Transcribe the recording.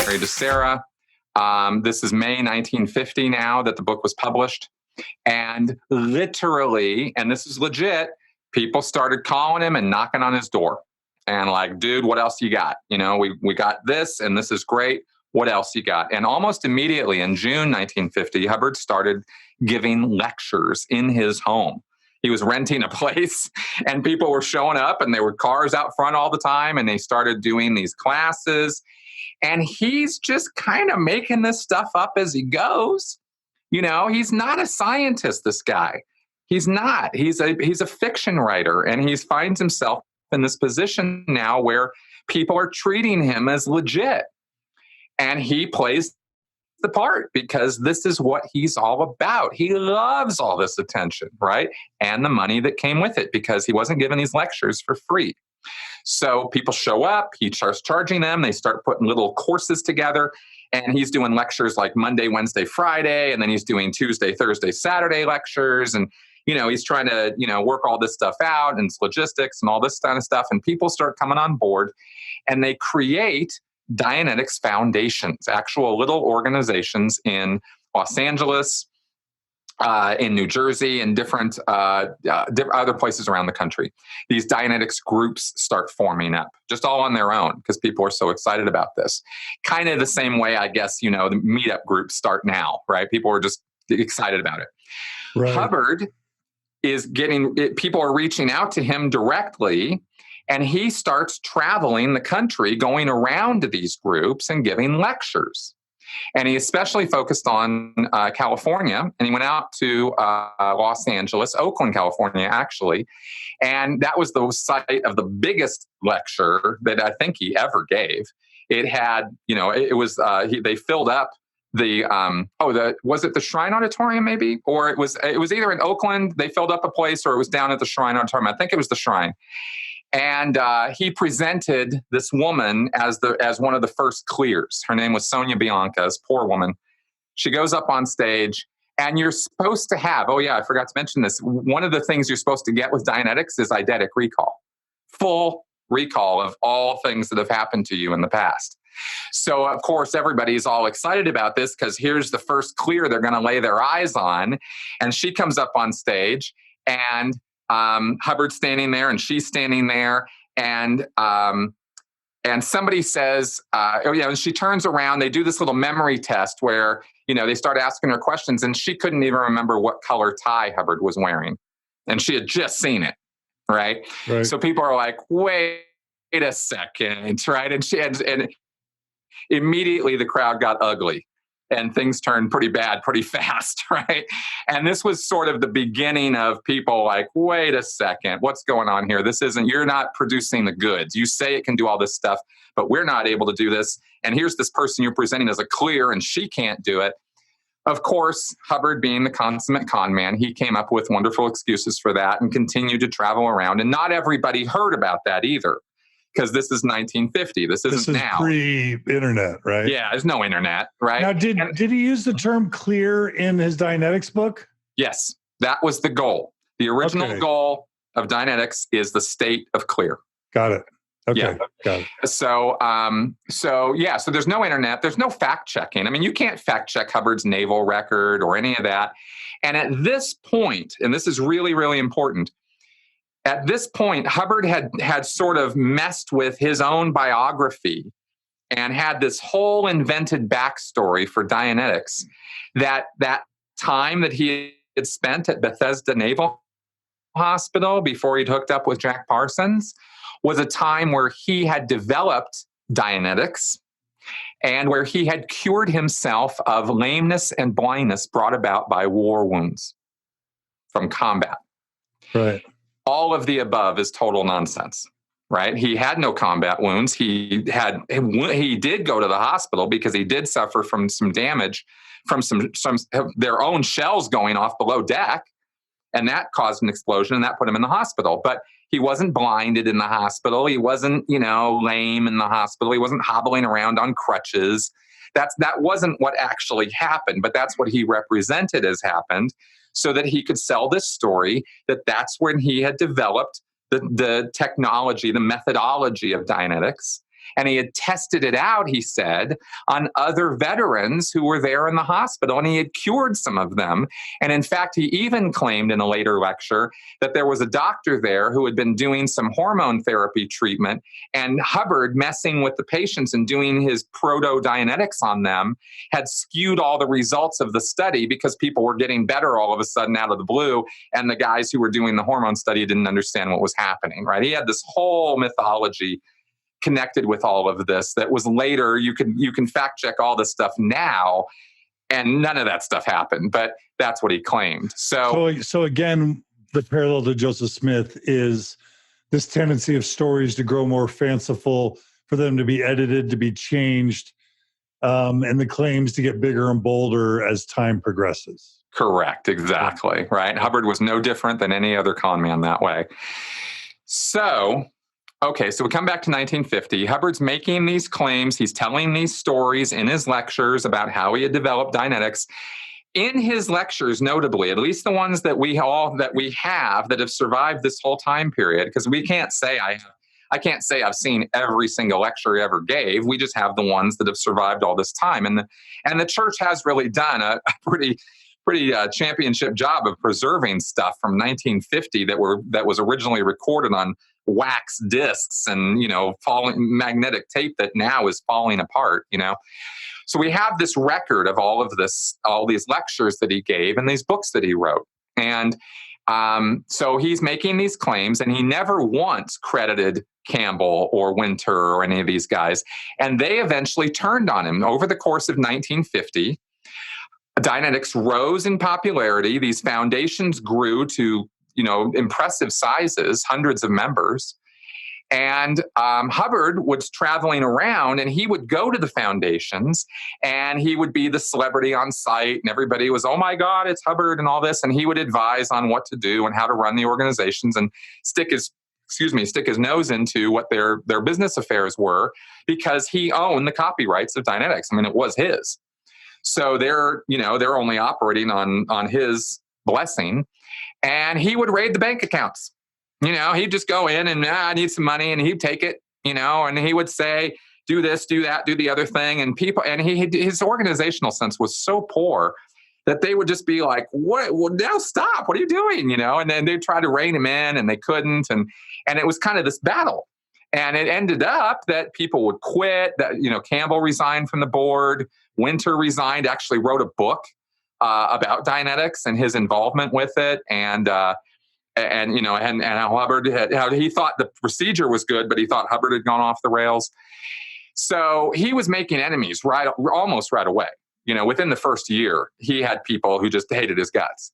married to Sarah. This is May 1950 now that the book was published. And literally, and this is legit, people started calling him and knocking on his door. And like, dude, what else you got? You know, we got this, and this is great. What else you got? And almost immediately in June 1950, Hubbard started giving lectures in his home. He was renting a place, and people were showing up, and there were cars out front all the time, and they started doing these classes. And he's just kind of making this stuff up as he goes. You know, he's not a scientist, this guy. He's not. He's a fiction writer, and he finds himself in this position now where people are treating him as legit. And he plays the part because this is what he's all about. He loves all this attention, right? And the money that came with it, because he wasn't giving these lectures for free. So people show up, he starts charging them, they start putting little courses together, and he's doing lectures like Monday, Wednesday, Friday, and then he's doing Tuesday, Thursday, Saturday lectures. And, you know, he's trying to, you know, work all this stuff out, and it's logistics and all this kind of stuff. And people start coming on board, and they create Dianetics foundations, actual little organizations in Los Angeles, in New Jersey, and different other places around the country. These Dianetics groups start forming up, just all on their own, because people are so excited about this. Kind of the same way, I guess, you know, the meetup groups start now, right? People are just excited about it. Right. Hubbard is people are reaching out to him directly, and he starts traveling the country, going around to these groups and giving lectures. And he especially focused on California, and he went out to Los Angeles, Oakland, California, actually. And that was the site of the biggest lecture that I think he ever gave. It had, you know, they filled up was it the Shrine Auditorium maybe? Or it was either in Oakland, they filled up a place, or it was down at the Shrine Auditorium. I think it was the Shrine. And he presented this woman as one of the first clears. Her name was Sonia Bianca, this poor woman. She goes up on stage, and you're supposed to have, oh yeah, I forgot to mention this. One of the things you're supposed to get with Dianetics is eidetic recall. Full recall of all things that have happened to you in the past. So, of course, everybody's all excited about this because here's the first clear they're going to lay their eyes on. And she comes up on stage, and Hubbard's standing there, and she's standing there, and somebody says, and she turns around. They do this little memory test where, you know, they start asking her questions, and she couldn't even remember what color tie Hubbard was wearing, and she had just seen it, right? So people are like, wait a second, right? And immediately the crowd got ugly. And things turned pretty bad pretty fast, right? And this was sort of the beginning of people like, wait a second, what's going on here? You're not producing the goods. You say it can do all this stuff, but we're not able to do this. And here's this person you're presenting as a clear, and she can't do it. Of course, Hubbard, being the consummate con man, he came up with wonderful excuses for that and continued to travel around. And not everybody heard about that either, because this is 1950. This is now pre-internet, right? Yeah, there's no internet, right? Now, did he use the term clear in his Dianetics book? Yes, that was the goal. The original goal of Dianetics is the state of clear. Got it. Okay, yeah. Got it. So there's no internet. There's no fact checking. I mean, you can't fact check Hubbard's naval record or any of that. And at this point, and this is really, really important, at this point, Hubbard had sort of messed with his own biography and had this whole invented backstory for Dianetics. That time that he had spent at Bethesda Naval Hospital before he'd hooked up with Jack Parsons was a time where he had developed Dianetics and where he had cured himself of lameness and blindness brought about by war wounds from combat. Right. All of the above is total nonsense, right? He had no combat wounds. He did go to the hospital because he did suffer from some damage from some their own shells going off below deck, and that caused an explosion, and that put him in the hospital. But he wasn't blinded in the hospital. He wasn't, lame in the hospital. He wasn't hobbling around on crutches. That wasn't what actually happened, but that's what he represented as happened, so that he could sell this story that's when he had developed the technology, the methodology of Dianetics. And he had tested it out, he said, on other veterans who were there in the hospital, and he had cured some of them. And in fact, he even claimed in a later lecture that there was a doctor there who had been doing some hormone therapy treatment, and Hubbard, messing with the patients and doing his proto-Dianetics on them, had skewed all the results of the study because people were getting better all of a sudden out of the blue, and the guys who were doing the hormone study didn't understand what was happening, right? He had this whole mythology connected with all of this that was later, you can fact check all this stuff now, and none of that stuff happened, but that's what he claimed. So again, the parallel to Joseph Smith is this tendency of stories to grow more fanciful, for them to be edited, to be changed, and the claims to get bigger and bolder as time progresses. Correct, exactly, right? Hubbard was no different than any other con man that way. So we come back to 1950. Hubbard's making these claims. He's telling these stories in his lectures about how he had developed Dianetics. In his lectures, notably, at least the ones that we have that have survived this whole time period, because we can't say I can't say I've seen every single lecture he ever gave. We just have the ones that have survived all this time, and the church has really done a pretty championship job of preserving stuff from 1950 that was originally recorded on wax discs and falling magnetic tape that now is falling apart. So we have this record of all these lectures that he gave and these books that he wrote, and so he's making these claims, and he never once credited Campbell or Winter or any of these guys, and they eventually turned on him over the course of 1950. Dianetics rose in popularity. These foundations grew to, impressive sizes, hundreds of members. And Hubbard was traveling around, and he would go to the foundations, and he would be the celebrity on site, and everybody was, oh my God, it's Hubbard and all this. And he would advise on what to do and how to run the organizations and stick his nose into what their business affairs were, because he owned the copyrights of Dianetics. I mean, it was his. So they're only operating on his blessing, and he would raid the bank accounts. He'd just go in and I need some money, and he'd take it, and he would say, do this, do that, do the other thing. And his organizational sense was so poor that they would just be like, what? Well, now stop. What are you doing? And then they'd try to rein him in, and they couldn't. And it was kind of this battle. And it ended up that people would quit, that, Campbell resigned from the board. Winter resigned, actually wrote a book about Dianetics and his involvement with it. And how Hubbard how he thought the procedure was good, but he thought Hubbard had gone off the rails. So he was making enemies almost right away. Within the first year, he had people who just hated his guts.